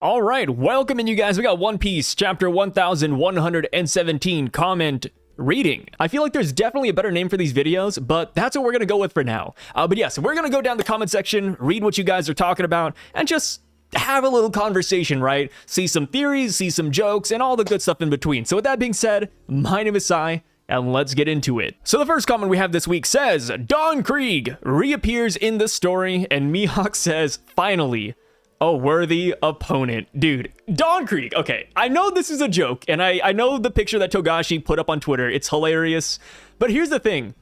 All right, welcome in, you guys. We got One Piece chapter 1117 comment reading. I feel like there's definitely a better name for these videos, but that's what we're gonna go with for now. But yes, we're gonna go down the comment section, read what you guys are talking about, and just have a little conversation, right? See some theories, see some jokes, and all the good stuff in between. So with that being said, my name is Sai, and let's get into it. So the first comment we have this week says, Don Krieg reappears in the story, and Mihawk says, finally, a worthy opponent. Dude, Don Krieg. Okay, I know this is a joke, and I know the picture that Togashi put up on Twitter. It's hilarious. But here's the thing.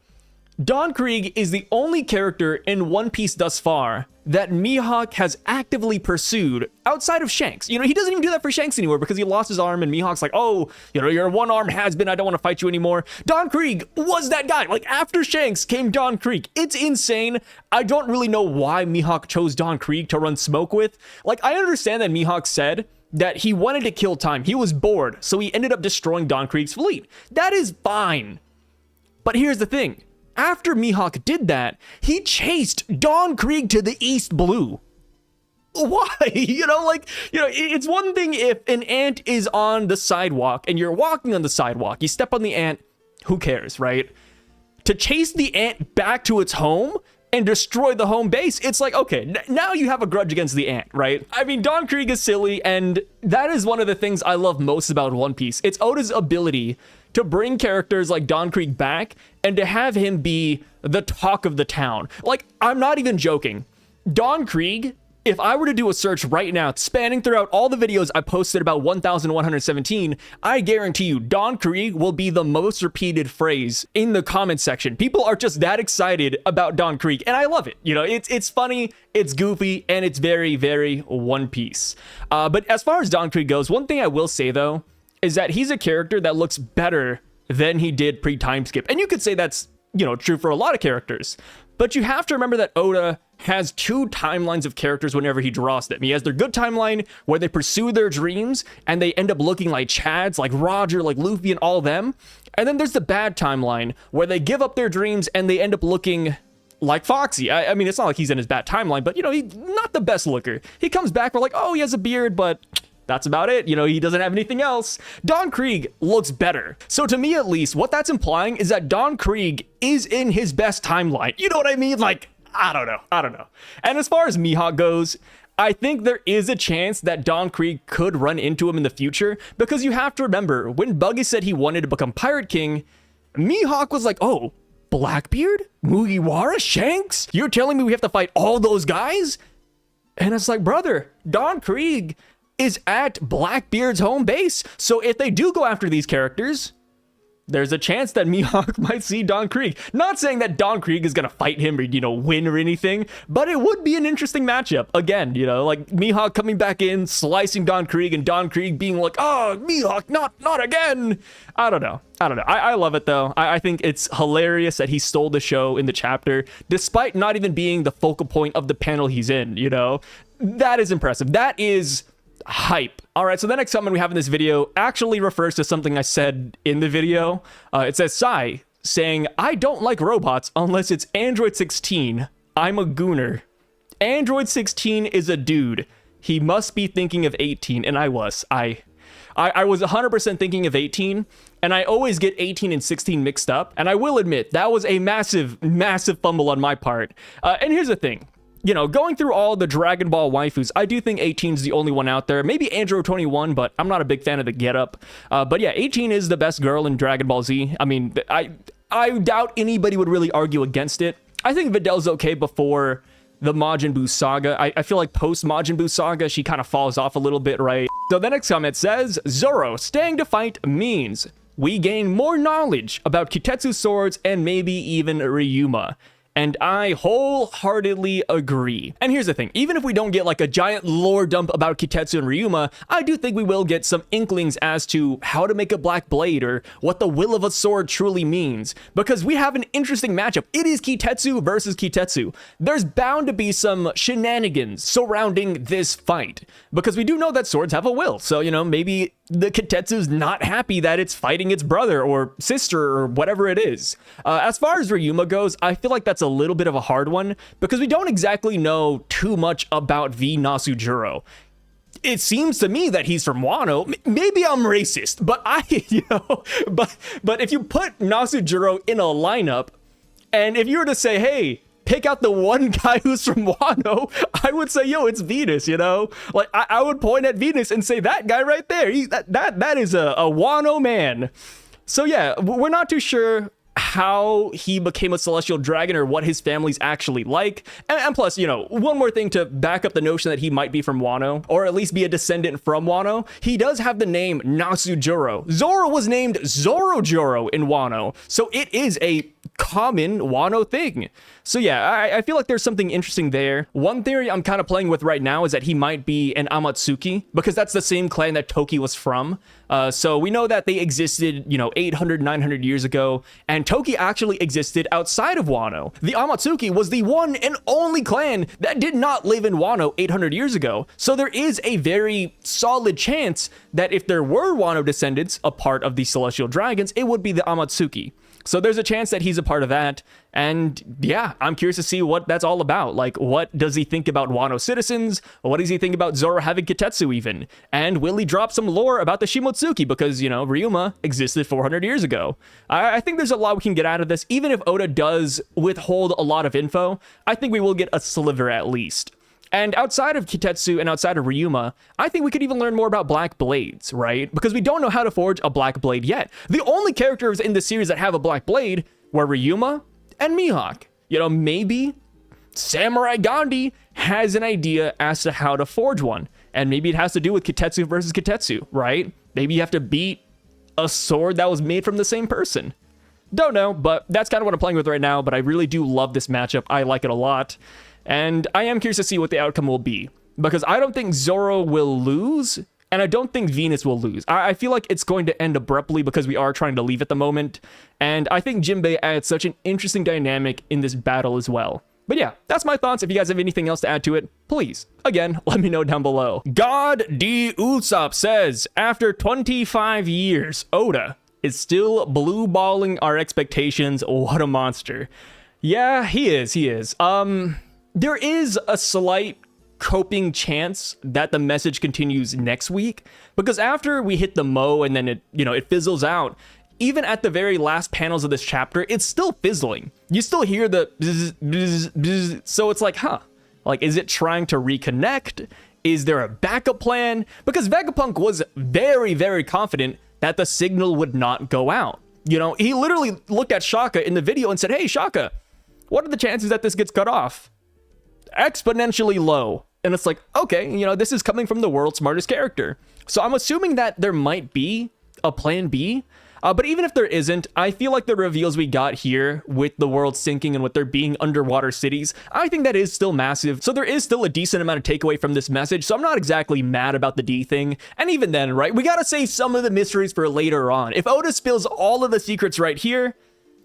Don Krieg is the only character in One Piece thus far that Mihawk has actively pursued outside of Shanks. You know, he doesn't even do that for Shanks anymore because he lost his arm and Mihawk's like, oh, you know, you're a one-arm has-been, I don't want to fight you anymore. Don Krieg was that guy. Like, after Shanks came Don Krieg. It's insane. I don't really know why Mihawk chose Don Krieg to run smoke with. Like, I understand that Mihawk said that he wanted to kill time. He was bored, so he ended up destroying Don Krieg's fleet. That is fine. But here's the thing. After Mihawk did that, he chased Don Krieg to the East Blue. Why? It's one thing if an ant is on the sidewalk and you're walking on the sidewalk, you step on the ant, who cares, right? To chase the ant back to its home and destroy the home base, it's like, okay, now you have a grudge against the ant, right? I mean, Don Krieg is silly, and that is one of the things I love most about One Piece. It's Oda's ability to bring characters like Don Krieg back and to have him be the talk of the town. Like, I'm not even joking. Don Krieg, if I were to do a search right now, spanning throughout all the videos I posted about 1117, I guarantee you Don Krieg will be the most repeated phrase in the comment section. People are just that excited about Don Krieg, and I love it. You know, it's funny, it's goofy, and it's very, very One Piece. But as far as Don Krieg goes, one thing I will say, though, is that he's a character that looks better than he did pre-time skip. And you could say that's, you know, true for a lot of characters. But you have to remember that Oda has two timelines of characters whenever he draws them. He has their good timeline where they pursue their dreams and they end up looking like Chads, like Roger, like Luffy, and all them. And then there's the bad timeline where they give up their dreams and they end up looking like Foxy. I mean, it's not like he's in his bad timeline, but, you know, he's not the best looker. He comes back, we're like, oh, he has a beard, but that's about it. You know, he doesn't have anything else. Don Krieg looks better. So to me, at least, what that's implying is that Don Krieg is in his best timeline. You know what I mean? Like, I don't know. And as far as Mihawk goes, I think there is a chance that Don Krieg could run into him in the future, because you have to remember, when Buggy said he wanted to become Pirate King, Mihawk was like, oh, Blackbeard? Mugiwara? Shanks? You're telling me we have to fight all those guys? And it's like, brother, Don Krieg is at Blackbeard's home base. So if they do go after these characters, there's a chance that Mihawk might see Don Krieg. Not saying that Don Krieg is going to fight him or, you know, win or anything, but it would be an interesting matchup. Again, you know, like Mihawk coming back in, slicing Don Krieg, and Don Krieg being like, oh, Mihawk, not again. I don't know. I love it, though. I think it's hilarious that he stole the show in the chapter, despite not even being the focal point of the panel he's in, you know? That is impressive. That is hype. All right, so the next comment we have in this video actually refers to something I said in the video. It says, Sai saying, I don't like robots unless it's Android 16. I'm a gooner. Android 16 is a dude. He must be thinking of 18, and I was 100% thinking of 18, and I always get 18 and 16 mixed up, and I will admit, that was a massive, massive fumble on my part. And here's the thing. You know, going through all the Dragon Ball waifus, I do think 18 is the only one out there. Maybe Android 21, but I'm not a big fan of the getup. But yeah, 18 is the best girl in Dragon Ball Z. I mean, I doubt anybody would really argue against it. I think Vidal's okay before the Majin Buu saga. I feel like post Majin Buu saga, she kind of falls off a little bit, right? So the next comment says, Zoro staying to fight means we gain more knowledge about Kitetsu swords and maybe even Ryuma. And I wholeheartedly agree. And here's the thing, even if we don't get like a giant lore dump about Kitetsu and Ryuma, I do think we will get some inklings as to how to make a black blade or what the will of a sword truly means. Because we have an interesting matchup. It is Kitetsu versus Kitetsu. There's bound to be some shenanigans surrounding this fight. Because we do know that swords have a will. So, you know, maybe the Kitetsu's not happy that it's fighting its brother or sister or whatever it is. As far as Ryuma goes, I feel like that's a little bit of a hard one because we don't exactly know too much about V Nasujuro. it seems to me that he's from Wano. Maybe I'm racist, but but if you put Nasujiro in a lineup, and if you were to say, hey, pick out the one guy who's from Wano, I would say, yo, it's Venus, you know? Like, I would point at Venus and say, that guy right there, that is a Wano man. So yeah, we're not too sure how he became a celestial dragon or what his family's actually like. And plus, you know, one more thing to back up the notion that he might be from Wano, or at least be a descendant from Wano. He does have the name Nasujiro. Zoro was named Zorojiro in Wano, so it is a common Wano thing. So yeah, I feel like there's something interesting there. One theory I'm kind of playing with right now is that he might be an Amatsuki, because that's the same clan that Toki was from. So we know that they existed, you know, 800, 900 years ago, and Toki actually existed outside of Wano. The Amatsuki was the one and only clan that did not live in Wano 800 years ago. So there is a very solid chance that if there were Wano descendants, a part of the Celestial Dragons, it would be the Amatsuki. So there's a chance that he's a part of that. And yeah, I'm curious to see what that's all about. Like, what does he think about Wano citizens? What does he think about Zoro having Kitetsu even? And will he drop some lore about the Shimotsuki? Because, you know, Ryuma existed 400 years ago. I think there's a lot we can get out of this. Even if Oda does withhold a lot of info, I think we will get a sliver at least. And outside of Kitetsu and outside of Ryuma, I think we could even learn more about Black Blades, right? Because we don't know how to forge a Black Blade yet. The only characters in the series that have a Black Blade were Ryuma and Mihawk. You know, maybe Samurai Gandhi has an idea as to how to forge one. And maybe it has to do with Kitetsu versus Kitetsu, right? Maybe you have to beat a sword that was made from the same person. Don't know, but that's kind of what I'm playing with right now. But I really do love this matchup. I like it a lot. And I am curious to see what the outcome will be, because I don't think Zoro will lose, and I don't think Venus will lose. I feel like it's going to end abruptly because we are trying to leave at the moment, and I think Jinbei adds such an interesting dynamic in this battle as well. But yeah, that's my thoughts. If you guys have anything else to add to it, please, again, let me know down below. God D. Usopp says, after 25 years, Oda is still blue-balling our expectations. What a monster. Yeah, he is. There is a slight coping chance that the message continues next week, because after we hit the Mo and then it fizzles out, even at the very last panels of this chapter, it's still fizzling. You still hear the bzz, bzz, bzz. So it's like, like, is it trying to reconnect? Is there a backup plan? Because Vegapunk was very, very confident that the signal would not go out. You know, he literally looked at Shaka in the video and said, hey, Shaka, what are the chances that this gets cut off? Exponentially low. And it's like, okay, you know, this is coming from the world's smartest character. So I'm assuming that there might be a plan B. But even if there isn't, I feel like the reveals we got here with the world sinking and with there being underwater cities, I think that is still massive. So there is still a decent amount of takeaway from this message. So I'm not exactly mad about the D thing. And even then, right, we gotta save some of the mysteries for later on. If Oda spills all of the secrets right here,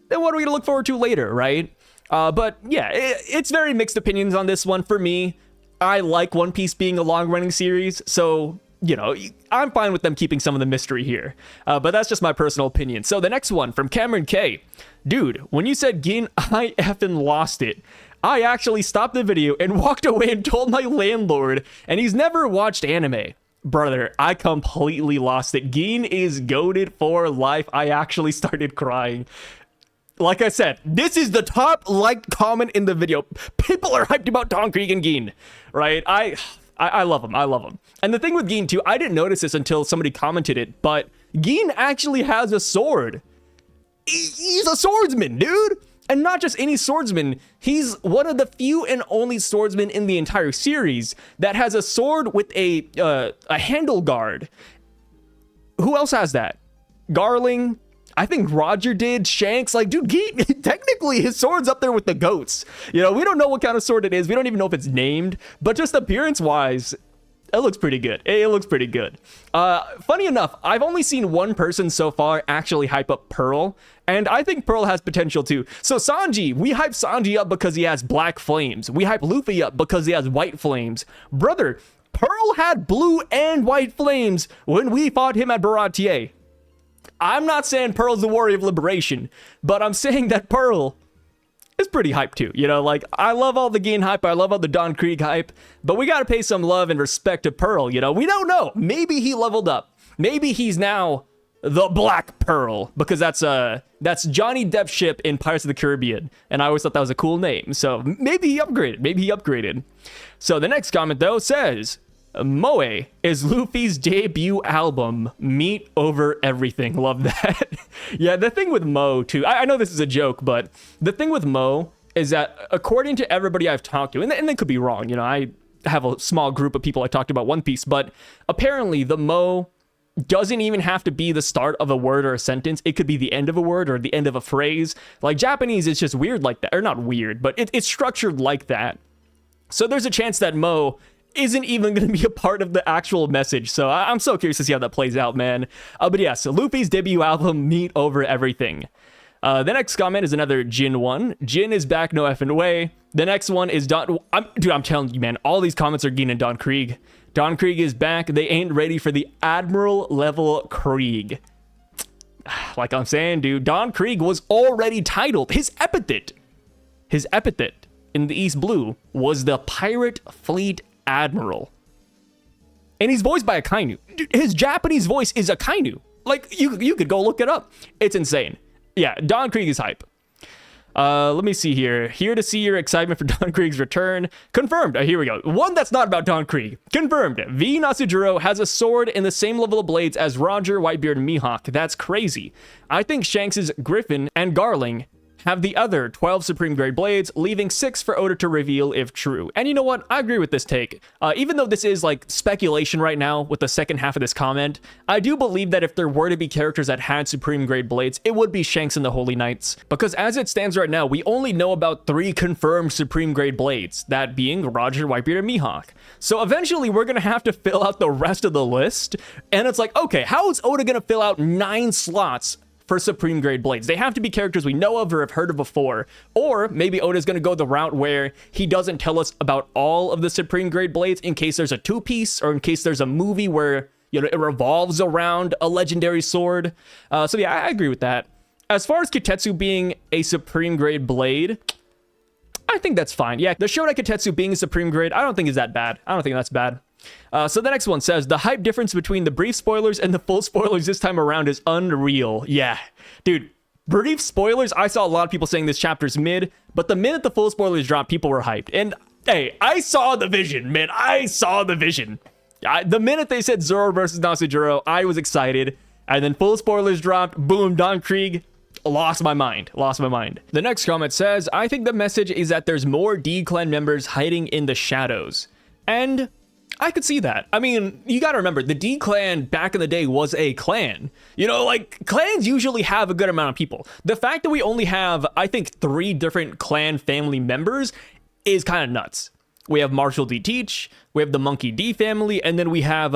then what are we gonna look forward to later, right? But yeah, it's very mixed opinions on this one. For me, I like One Piece being a long-running series, so, you know, I'm fine with them keeping some of the mystery here. But that's just my personal opinion. So the next one from Cameron K. Dude, when you said Gin, I effing lost it. I actually stopped the video and walked away and told my landlord, and he's never watched anime. Brother, I completely lost it. Gin is goated for life. I actually started crying. Like I said, this is the top liked comment in the video. People are hyped about Don Krieg and Gin, right? I love him. I love him. And the thing with Gin too, I didn't notice this until somebody commented it, but Gin actually has a sword. He's a swordsman, dude. And not just any swordsman. He's one of the few and only swordsmen in the entire series that has a sword with a handle guard. Who else has that? Garling. I think Roger did, Shanks, like, dude, technically his sword's up there with the goats. You know, we don't know what kind of sword it is. We don't even know if it's named, but just appearance-wise, it looks pretty good. It looks pretty good. Funny enough, I've only seen one person so far actually hype up Pearl, and I think Pearl has potential too. So Sanji, we hype Sanji up because he has black flames. We hype Luffy up because he has white flames. Brother, Pearl had blue and white flames when we fought him at Baratier. I'm not saying Pearl's the warrior of liberation, but I'm saying that Pearl is pretty hype too. You know, like, I love all the Gin hype, I love all the Don Krieg hype, but we gotta pay some love and respect to Pearl, you know? We don't know. Maybe he leveled up. Maybe he's now the Black Pearl, because that's Johnny Depp's ship in Pirates of the Caribbean, and I always thought that was a cool name. So maybe he upgraded. So the next comment though says, Moe is Luffy's debut album, meat over everything. Love that. Yeah, the thing with Mo too, I know this is a joke, but the thing with Mo is that according to everybody I've talked to, and they could be wrong, you know, I have a small group of people I talked about One Piece, but apparently the Mo doesn't even have to be the start of a word or a sentence. It could be the end of a word or the end of a phrase. Like, Japanese is just weird like that. Or not weird, but it's structured like that. So there's a chance that Mo isn't even going to be a part of the actual message. So I'm so curious to see how that plays out, man. But yeah, so Luffy's debut album, meat over everything. The next comment is another Jin one. Jin is back, no effing way. The next one is I'm telling you, man, all these comments are Gin and Don Krieg. Don Krieg is back. They ain't ready for the Admiral level Krieg. Like I'm saying, dude, Don Krieg was already titled. His epithet in the East Blue was the Pirate Fleet Admiral. And he's voiced by a Kainu. Dude, his Japanese voice is a Kainu. Like, you could go look it up. It's insane. Yeah, Don Krieg is hype. Let me see here. Here to see your excitement for Don Krieg's return. Confirmed. Here we go. One that's not about Don Krieg. Confirmed. V Nasujiro has a sword in the same level of blades as Roger, Whitebeard, and Mihawk. That's crazy. I think Shanks' Griffin and Garling have the other 12 Supreme Grade blades, leaving 6 for Oda to reveal if true. And you know what? I agree with this take. Even though this is like speculation right now with the second half of this comment, I do believe that if there were to be characters that had Supreme Grade blades, it would be Shanks and the Holy Knights. Because as it stands right now, we only know about 3 confirmed Supreme Grade blades, that being Roger, Whitebeard, and Mihawk. So eventually we're gonna have to fill out the rest of the list, and it's like, okay, how is Oda gonna fill out 9 slots for Supreme Grade blades? They have to be characters we know of or have heard of before. Or maybe Oda's going to go the route where he doesn't tell us about all of the Supreme Grade blades in case there's a 2-piece or in case there's a movie where, you know, it revolves around a legendary sword. So yeah, I agree with that. As far as Kitetsu being a Supreme Grade blade, I think that's fine. Yeah, the Shodai Kitetsu being a Supreme Grade, I don't think is that bad. I don't think that's bad. So the next one says, the hype difference between the brief spoilers and the full spoilers this time around is unreal. Yeah, dude, brief spoilers, I saw a lot of people saying this chapter's mid, but the minute the full spoilers dropped, people were hyped. And hey, I saw the vision, man. I saw the vision. The minute they said Zoro versus Nasujiro, I was excited. And then full spoilers dropped, boom, Don Krieg. Lost my mind. The next comment says, I think the message is that there's more D-Clan members hiding in the shadows. And I could see that. I mean, you gotta remember, the D-Clan back in the day was a clan. You know, like, clans usually have a good amount of people. The fact that we only have, I think, 3 different clan family members is kind of nuts. We have Marshall D. Teach, we have the Monkey D family, and then we have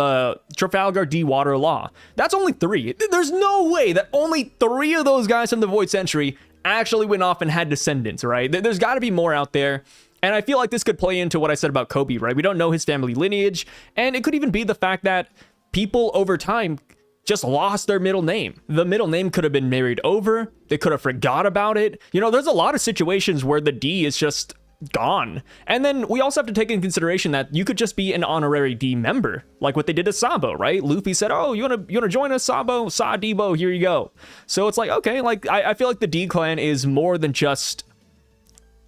Trafalgar D. Water Law. That's only 3. There's no way that only 3 of those guys from the Void Century actually went off and had descendants, right? There's gotta be more out there. And I feel like this could play into what I said about Kobe, right? We don't know his family lineage, and it could even be the fact that people over time just lost their middle name. The middle name could have been married over, they could have forgot about it. You know, there's a lot of situations where the D is just gone. And then we also have to take in consideration that you could just be an honorary D member, like what they did to Sabo, right? Luffy said, oh, you wanna join us, Sabo? Sa Debo, here you go. So it's like, okay, like I feel like the D clan is more than just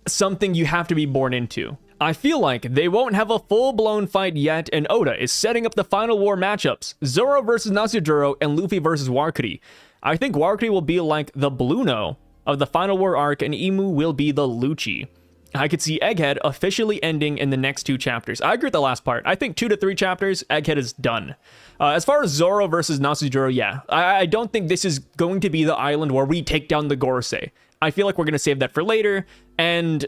something you have to be born into. I feel like they won't have a full-blown fight yet, and Oda is setting up the final war matchups, Zoro versus Nasujiro and Luffy versus Warkuri. I think Warkuri will be like the Bluno of the final war arc, and Imu will be the Lucci. I could see Egghead officially ending in the next 2 chapters. I agree with the last part. I think 2 to 3 chapters, Egghead is done. As far as Zoro versus Nasujiro, yeah, I don't think this is going to be the island where we take down the Gorosei. I feel like we're going to save that for later, and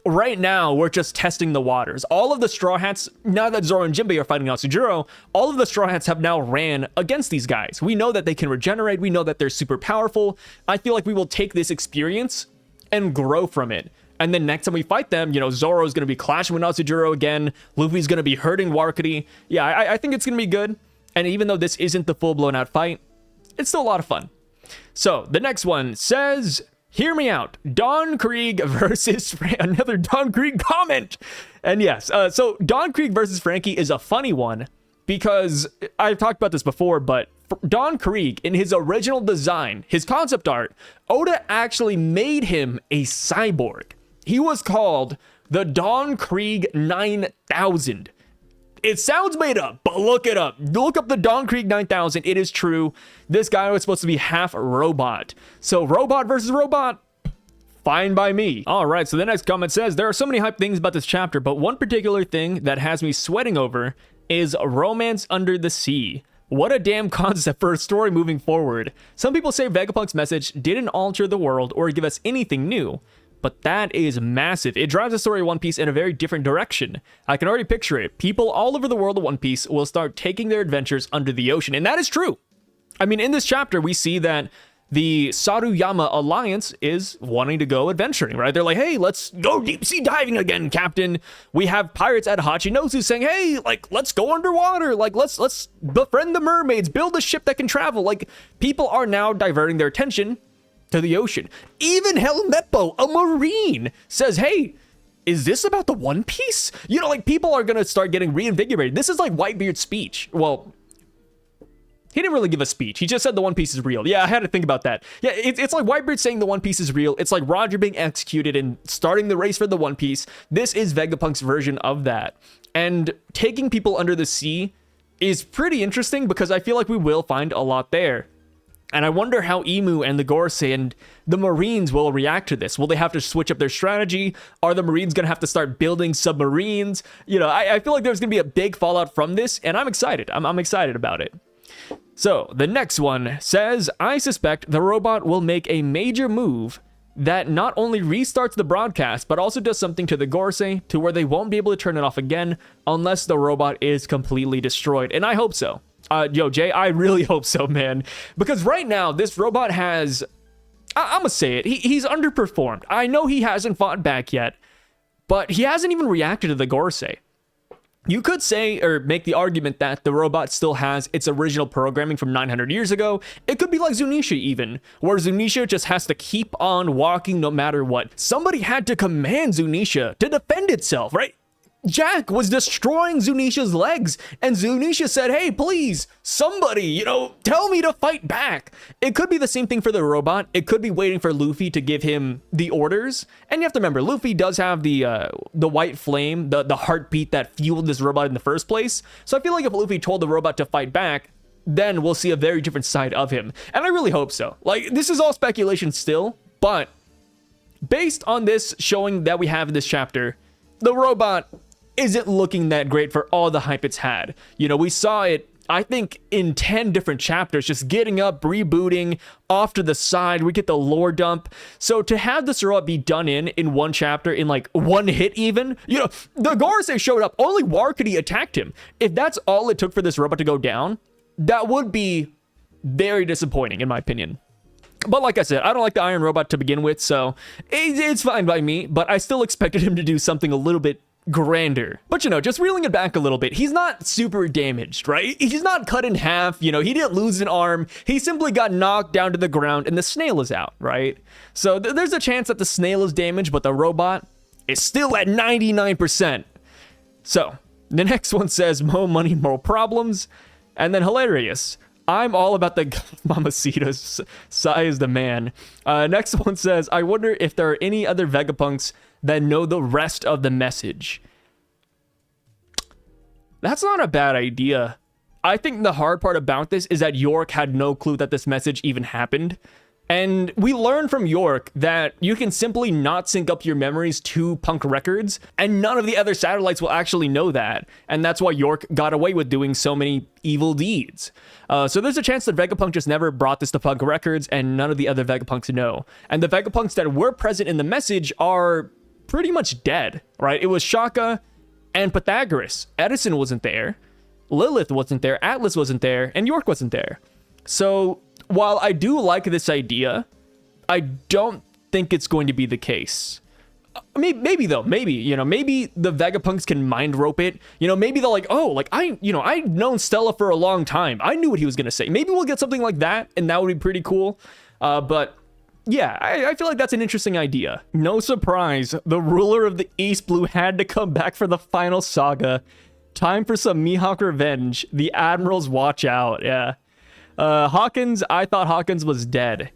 right now, we're just testing the waters. All of the Straw Hats, now that Zoro and Jinbei are fighting Nasujiro, all of the Straw Hats have now ran against these guys. We know that they can regenerate, we know that they're super powerful. I feel like we will take this experience and grow from it. And then next time we fight them, you know, Zoro's going to be clashing with Nasujiro again, Luffy's going to be hurting Warkuri. Yeah, I think it's going to be good. And even though this isn't the full-blown out fight, it's still a lot of fun. So, the next one says, hear me out. Don Krieg versus another Don Krieg comment. And yes, so Don Krieg versus Frankie is a funny one because I've talked about this before, but Don Krieg, in his original design, his concept art, Oda actually made him a cyborg. He was called the Don Krieg 9000. It sounds made up, but look it up. Look up the Don Krieg 9000. It is true. This guy was supposed to be half robot. So robot versus robot, fine by me. All right, so the next comment says, there are so many hype things about this chapter, but one particular thing that has me sweating over is romance under the sea. What a damn concept for a story moving forward. Some people say Vegapunk's message didn't alter the world or give us anything new, but that is massive. It drives the story of One Piece in a very different direction. I can already picture it. People all over the world of One Piece will start taking their adventures under the ocean, and that is true. I mean, in this chapter, we see that the Saruyama Alliance is wanting to go adventuring, right? They're like, hey, let's go deep sea diving again, Captain. We have pirates at Hachinosu saying, hey, like, let's go underwater. Like, let's befriend the mermaids, build a ship that can travel. Like, people are now diverting their attention to the ocean. Even Helmeppo, a marine, says, hey, is this about the One Piece? You know, like, people are gonna start getting reinvigorated. This is like Whitebeard's speech. Well, he didn't really give a speech. He just said the One Piece is real. Yeah, I had to think about that. Yeah, it's like Whitebeard saying the One Piece is real. It's like Roger being executed and starting the race for the One Piece. This is Vegapunk's version of that. And taking people under the sea is pretty interesting because I feel like we will find a lot there. And I wonder how Emu and the Gorosei and the Marines will react to this. Will they have to switch up their strategy? Are the Marines going to have to start building submarines? You know, I feel like there's going to be a big fallout from this, and I'm excited. I'm excited about it. So, the next one says, I suspect the robot will make a major move that not only restarts the broadcast, but also does something to the Gorosei to where they won't be able to turn it off again unless the robot is completely destroyed. And I hope so. Yo, Jay, I really hope so, man. Because right now, this robot has... I'm gonna say it. He's underperformed. I know he hasn't fought back yet, but he hasn't even reacted to the Gorosei. You could say, or make the argument that the robot still has its original programming from 900 years ago. It could be like Zunisha even, where Zunisha just has to keep on walking no matter what. Somebody had to command Zunisha to defend itself, right? Jack was destroying Zunisha's legs, and Zunisha said, hey, please, somebody, you know, tell me to fight back. It could be the same thing for the robot. It could be waiting for Luffy to give him the orders. And you have to remember, Luffy does have the white flame, the heartbeat that fueled this robot in the first place. So I feel like if Luffy told the robot to fight back, then we'll see a very different side of him. And I really hope so. Like, this is all speculation still, but based on this showing that we have in this chapter, the robot isn't looking that great for all the hype it's had. You know, we saw it, I think, in 10 different chapters, just getting up, rebooting, off to the side. We get the lore dump. So to have this robot be done in one chapter, in like one hit even, you know, the Gorosei showed up, only Warkity attacked him. If that's all it took for this robot to go down, that would be very disappointing in my opinion. But like I said, I don't like the Iron Robot to begin with, so it's fine by me, but I still expected him to do something a little bit grander. But you know, just reeling it back a little bit, he's not super damaged, right? He's not cut in half, you know, he didn't lose an arm, he simply got knocked down to the ground and the snail is out, right? So there's a chance that the snail is damaged, but the robot is still at 99%. So the next one says, more money, more problems, and then hilarious. I'm all about the Mamacitas. Sai is the man. Next one says, I wonder if there are any other Vegapunks that know the rest of the message. That's not a bad idea. I think the hard part about this is that York had no clue that this message even happened. And we learned from York that you can simply not sync up your memories to Punk Records, and none of the other satellites will actually know that. And that's why York got away with doing so many evil deeds. So there's a chance that Vegapunk just never brought this to Punk Records, and none of the other Vegapunks know. And the Vegapunks that were present in the message are pretty much dead, right? It was Shaka and Pythagoras. Edison wasn't there. Lilith wasn't there. Atlas wasn't there. And York wasn't there. So while I do like this idea, I don't think it's going to be the case. Maybe though, you know, maybe the Vegapunks can mind rope it. You know, maybe they're like, oh, like I've known Stella for a long time. I knew what he was going to say. Maybe we'll get something like that, and that would be pretty cool. But yeah, I feel like that's an interesting idea. No surprise, the ruler of the East Blue had to come back for the final saga. Time for some Mihawk revenge. The Admirals watch out. Yeah. Hawkins, I thought Hawkins was dead.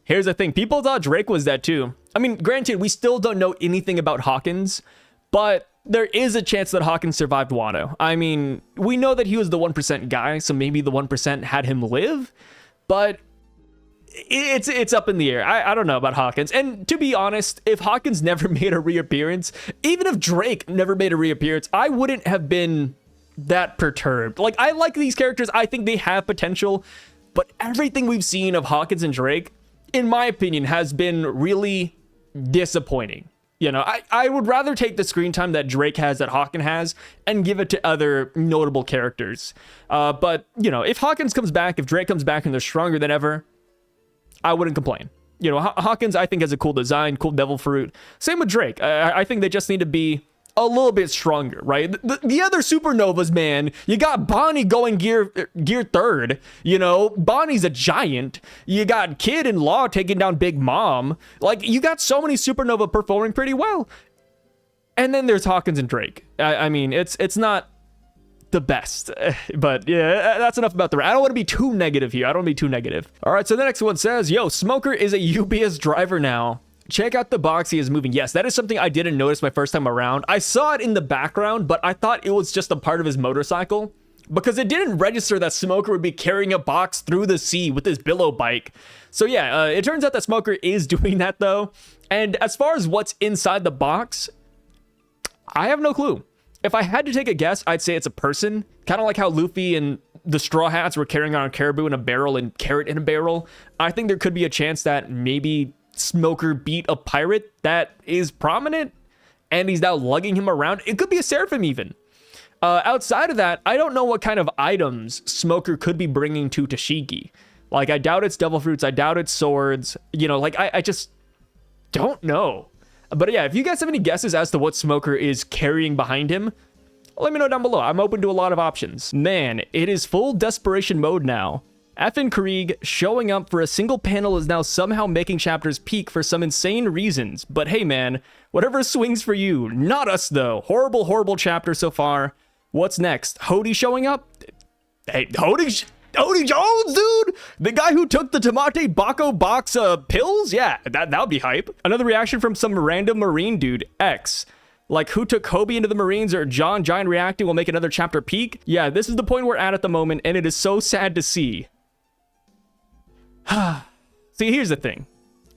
Here's the thing. People thought Drake was dead too. I mean, granted, we still don't know anything about Hawkins, but there is a chance that Hawkins survived Wano. I mean, we know that he was the 1% guy, so maybe the 1% had him live, but it's up in the air. I don't know about Hawkins. And to be honest, if Hawkins never made a reappearance, even if Drake never made a reappearance, I wouldn't have been that perturbed. Like, I like these characters. I think they have potential, but everything we've seen of Hawkins and Drake, in my opinion, has been really disappointing. You know, I would rather take the screen time that Drake has, that Hawkins has, and give it to other notable characters. But, you know, if Hawkins comes back, if Drake comes back and they're stronger than ever, I wouldn't complain. You know, Hawkins, I think, has a cool design, cool devil fruit. Same with Drake. I think they just need to be a little bit stronger, right? The other supernovas, man, you got Bonnie going gear third. You know, Bonnie's a giant. You got Kid and Law taking down Big Mom. Like, you got so many supernova performing pretty well. And then there's Hawkins and Drake. I mean, it's not the best, but yeah, that's enough about the rant. I don't want to be too negative here. I don't want to be too negative. All right, so the next one says, yo, Smoker is a UPS driver now. Check out the box he is moving. Yes, that is something I didn't notice my first time around. I saw it in the background, but I thought it was just a part of his motorcycle because it didn't register that Smoker would be carrying a box through the sea with his billow bike. So yeah, it turns out that Smoker is doing that though. And as far as what's inside the box, I have no clue. If I had to take a guess, I'd say it's a person. Kind of like how Luffy and the Straw Hats were carrying on a caribou in a barrel and carrot in a barrel. I think there could be a chance that maybe Smoker beat a pirate that is prominent and he's now lugging him around. It could be a Seraphim even. Outside of that, I don't know what kind of items Smoker could be bringing to Tashigi. Like, I doubt it's devil fruits. I doubt it's swords. You know, like, I just don't know. But yeah, if you guys have any guesses as to what Smoker is carrying behind him, let me know down below. I'm open to a lot of options. Man, it is full desperation mode now. Effin Krieg showing up for a single panel is now somehow making chapters peak for some insane reasons. But hey man, whatever swings for you. Not us though. Horrible, horrible chapter so far. What's next? Hody showing up? Hey, Hody Jones, dude! The guy who took the Tamate Bako box pills? Yeah, that would be hype. Another reaction from some random Marine dude, X. Like, who took Kobe into the Marines or John Giant reacting will make another chapter peak? Yeah, this is the point we're at the moment, and it is so sad to see. See, here's the thing.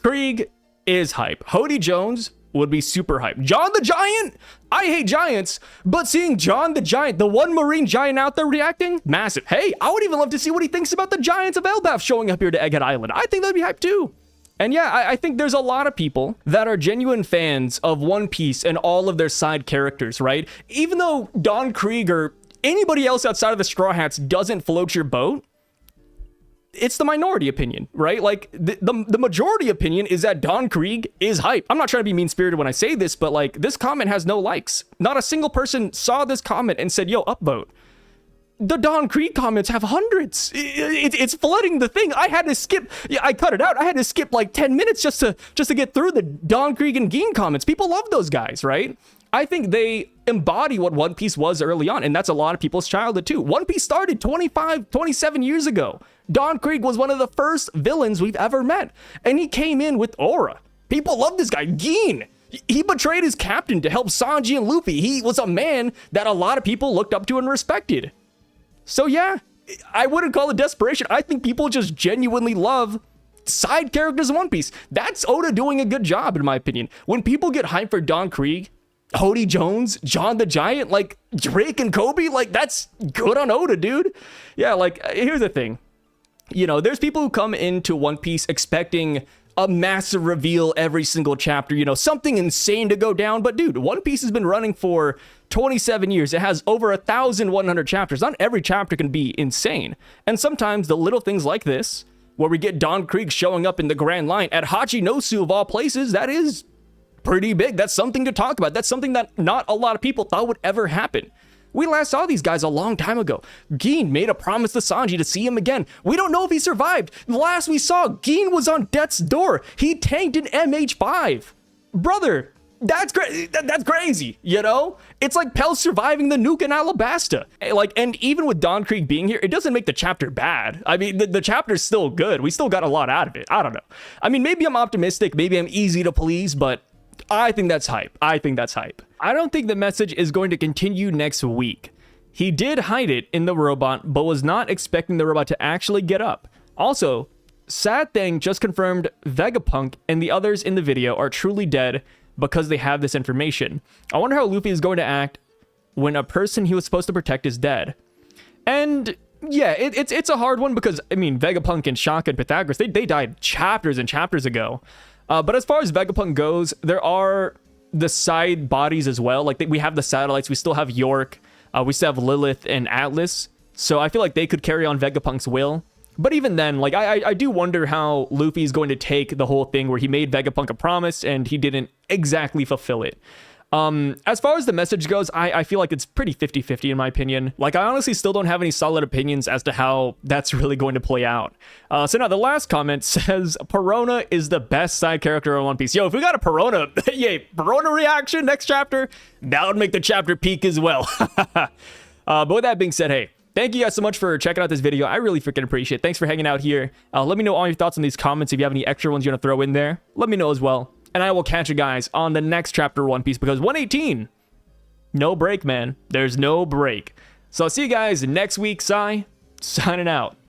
Krieg is hype. Hody Jones would be super hype. John the Giant? I hate giants, but seeing John the Giant, the one Marine giant out there reacting, massive. Hey, I would even love to see what he thinks about the Giants of Elbaf showing up here to Egghead Island. I think that'd be hype too. And yeah, I think there's a lot of people that are genuine fans of One Piece and all of their side characters, right? Even though Don Krieg or anybody else outside of the Straw Hats doesn't float your boat, it's the minority opinion, right? Like, the majority opinion is that Don Krieg is hype. I'm not trying to be mean-spirited when I say this, but like, this comment has no likes. Not a single person saw this comment and said, yo, upvote. The Don Krieg comments have hundreds. It's flooding the thing. I had to skip. Yeah, I cut it out. I had to skip like 10 minutes just to get through the Don Krieg and Geen comments. People love those guys, right? I think they embody what One Piece was early on, and that's a lot of people's childhood too. One Piece started 27 years ago. Don Krieg was one of the first villains we've ever met, and he came in with aura. People love this guy. Geen. He betrayed his captain to help Sanji and Luffy. He was a man that a lot of people looked up to and respected. So yeah, I wouldn't call it desperation. I think people just genuinely love side characters in One Piece. That's Oda doing a good job, in my opinion. When people get hyped for Don Krieg, Hody Jones, John the Giant, like Drake and Kobe, like that's good on Oda, dude. Yeah, like here's the thing. You know, there's people who come into One Piece expecting a massive reveal every single chapter, you know, something insane to go down. But dude, One Piece has been running for 27 years. It has over 1,100 chapters. Not every chapter can be insane. And sometimes the little things like this, where we get Don Krieg showing up in the Grand Line at Hachinosu of all places, that is pretty big. That's something to talk about. That's something that not a lot of people thought would ever happen. We last saw these guys a long time ago. Gin made a promise to Sanji to see him again. We don't know if he survived. The last we saw, Gin was on death's door. He tanked an MH5. Brother, that's crazy, you know? It's like Pell surviving the nuke in Alabasta. Like, and even with Don Krieg being here, it doesn't make the chapter bad. I mean, the chapter's still good. We still got a lot out of it. I don't know. I mean, maybe I'm optimistic. Maybe I'm easy to please, but I think that's hype. I think that's hype. I don't think the message is going to continue next week. He did hide it in the robot, but was not expecting the robot to actually get up. Also, sad thing just confirmed Vegapunk and the others in the video are truly dead because they have this information. I wonder how Luffy is going to act when a person he was supposed to protect is dead. And yeah, it's a hard one because, I mean, Vegapunk and Shaka and Pythagoras, they died chapters and chapters ago. But as far as Vegapunk goes, there are the side bodies as well. Like, we have the satellites. We still have York. We still have Lilith and Atlas. So I feel like they could carry on Vegapunk's will. But even then, like, I do wonder how Luffy's going to take the whole thing where he made Vegapunk a promise and he didn't exactly fulfill it. As far as the message goes, I feel like it's pretty 50-50 in my opinion. Like, I honestly still don't have any solid opinions as to how that's really going to play out. So now the last comment says, Perona is the best side character in One Piece. Yo, if we got a Perona, yay, Perona reaction next chapter, that would make the chapter peak as well. But with that being said, hey, thank you guys so much for checking out this video. I really freaking appreciate it. Thanks for hanging out here. Let me know all your thoughts on these comments. If you have any extra ones you want to throw in there, let me know as well. And I will catch you guys on the next chapter of One Piece because 118, no break, man. There's no break. So I'll see you guys next week. Signing out.